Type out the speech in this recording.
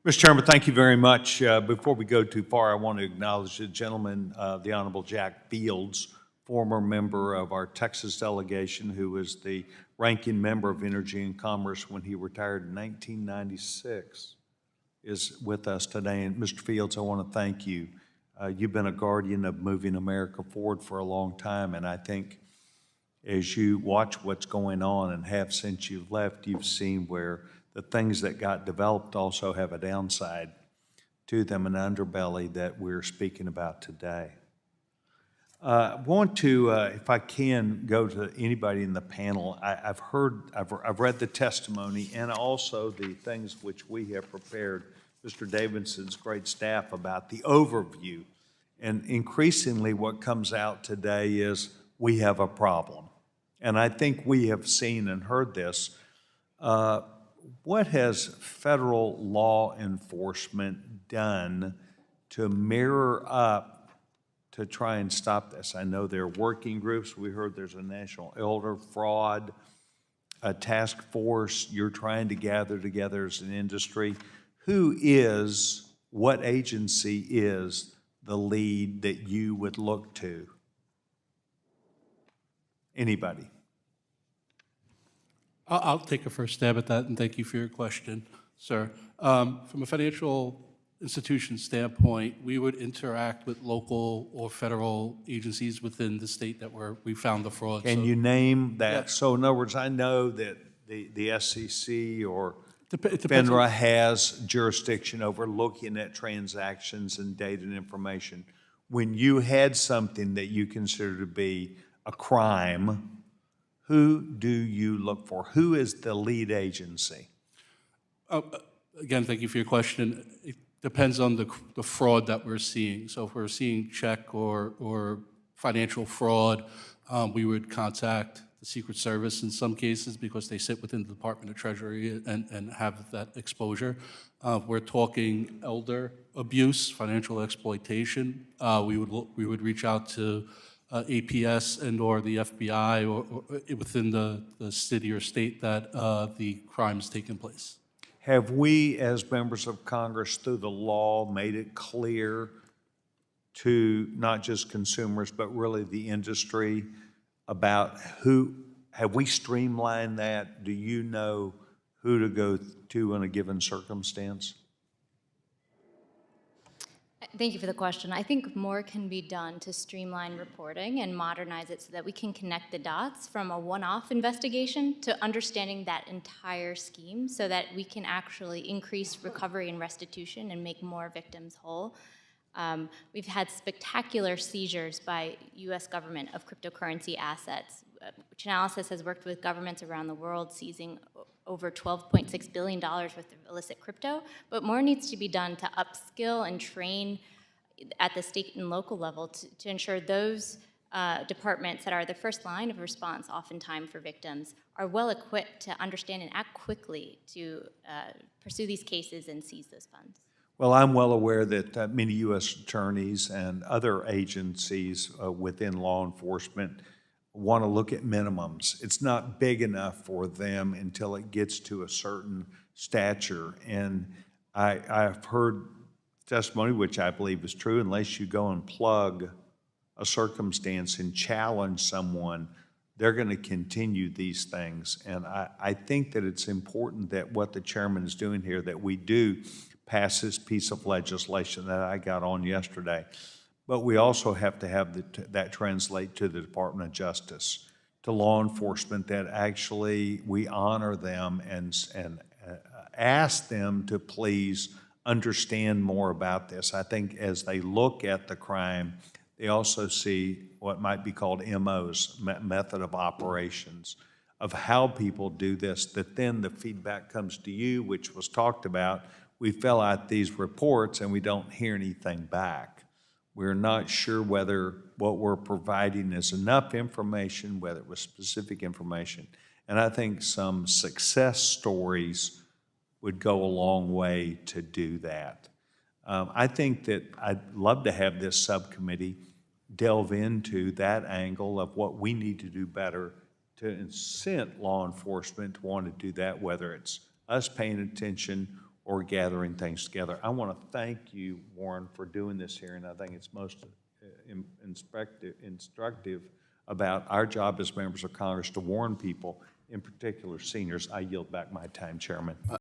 Mr. Chairman, thank you very much. Before we go too far, I want to acknowledge the gentleman, the Honorable Jack Fields, former member of our Texas delegation, who was the ranking member of Energy and Commerce when he retired in 1996, is with us today. And Mr. Fields, I want to thank you. You've been a guardian of moving America forward for a long time, and I think as you watch what's going on and have since you've left, you've seen where the things that got developed also have a downside to them, an underbelly that we're speaking about today. I want to, if I can, go to anybody in the panel. I've read the testimony and also the things which we have prepared, Mr. Davidson's great staff, about the overview. And increasingly what comes out today is we have a problem. And I think we have seen and heard this. What has federal law enforcement done to mirror up to try and stop this? I know there are working groups. We heard there's a national elder fraud, a task force you're trying to gather together as an industry. What agency is the lead that you would look to? Anybody? I'll take a first stab at that, and thank you for your question, sir. From a financial institution standpoint, we would interact with local or federal agencies within the state that we found the fraud. Can you name that? Yeah. So in other words, I know that the SEC or It depends FINRA has jurisdiction over looking at transactions and data and information. When you had something that you consider to be a crime, who do you look for? Who is the lead agency? Again, thank you for your question. It depends on the fraud that we're seeing. So if we're seeing check or financial fraud, we would contact the Secret Service in some cases because they sit within the Department of Treasury and have that exposure. We're talking elder abuse, financial exploitation. We would reach out to APS and or the FBI or within the city or state that the crime's taken place. Have we, as members of Congress, through the law, made it clear to not just consumers, but really the industry about have we streamlined that? Do you know who to go to in a given circumstance? Thank you for the question. I think more can be done to streamline reporting and modernize it so that we can connect the dots from a one-off investigation to understanding that entire scheme so that we can actually increase recovery and restitution and make more victims whole. We've had spectacular seizures by U.S. government of cryptocurrency assets. Chainalysis has worked with governments around the world seizing over $12.6 billion worth of illicit crypto, but more needs to be done to upskill and train at the state and local level to ensure those departments that are the first line of response oftentimes for victims are well equipped to understand and act quickly to pursue these cases and seize those funds. Well, I'm well aware that many U.S. attorneys and other agencies within law enforcement want to look at minimums. It's not big enough for them until it gets to a certain stature. And I've heard testimony, which I believe is true, unless you go and plug a circumstance and challenge someone, they're going to continue these things. And I think that it's important that what the chairman is doing here, that we do pass this piece of legislation that I got on yesterday. But we also have to have that translate to the Department of Justice, to law enforcement, that actually we honor them and ask them to please understand more about this. I think as they look at the crime, they also see what might be called MOs, method of operations, of how people do this, that then the feedback comes to you, which was talked about. We fill out these reports and we don't hear anything back. We're not sure whether what we're providing is enough information, whether it was specific information. And I think some success stories would go a long way to do that. I think that I'd love to have this subcommittee delve into that angle of what we need to do better to incent law enforcement to want to do that, whether it's us paying attention or gathering things together. I want to thank you, Warren, for doing this hearing. I think it's most instructive about our job as members of Congress to warn people, in particular seniors. I yield back my time, Chairman.